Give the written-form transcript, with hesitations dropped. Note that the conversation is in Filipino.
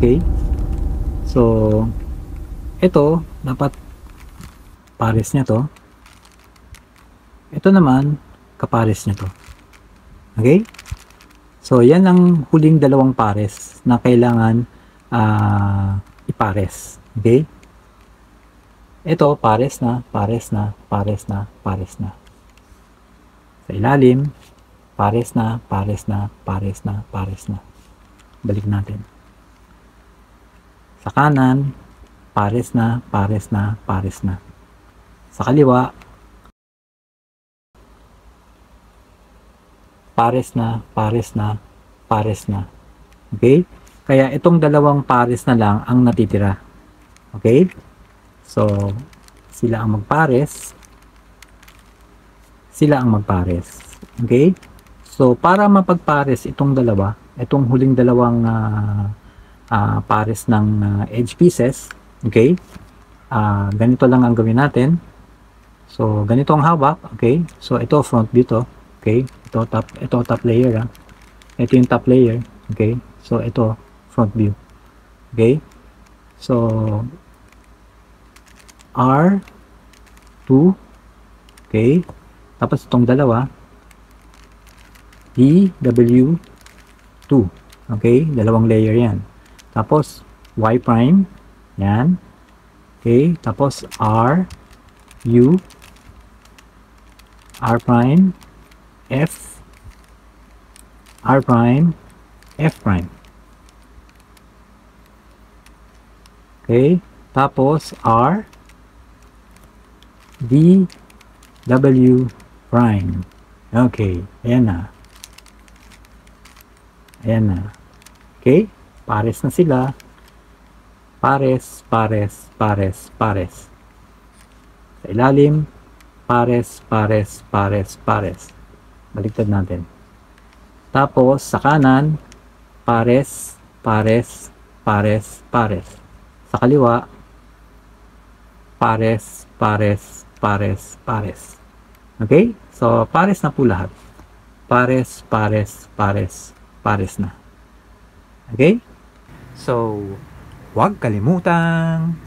Okay? So, ito, dapat pares niya to. Ito naman, kapares niya to. Okay? So, yan ang huling dalawang pares na kailangan ipares. Okay? Ito, pares na, pares na, pares na, pares na. Sa ilalim, pares na, pares na, pares na, pares na. Balik natin. Sa kanan, pares na, pares na, pares na. Sa kaliwa, pares na, pares na, pares na. Okay? Kaya itong dalawang pares na lang ang natitira. Okay? So, sila ang magpares. Sila ang magpares. Okay? So, para mapagpares itong dalawa, itong huling dalawang pares ng edge pieces, okay? Ganito lang ang gawin natin. So, ganito ang hawak, okay? So, ito front view to, okay? Ito top layer, Ito yung top layer, okay? So, ito front view, okay? So, R2, okay? Tapos itong dalawa, DW2, okay? Dalawang layer yan. Tapos, Y prime, yan, okay? Tapos, RU, R prime, F, R prime, F prime. Okay? Tapos, R, D, W prime. Okay, ayan na. Ayan na. Okay? Pares na sila. Pares, pares, pares, pares. Sa ilalim, pares, pares, pares, pares. Baliktad natin. Tapos, sa kanan, pares, pares, pares, pares. Sa kaliwa, pares, pares, pares, pares. Okay? So, pares na po lahat. Pares, pares, pares, pares na. Okay? So, huwag kalimutan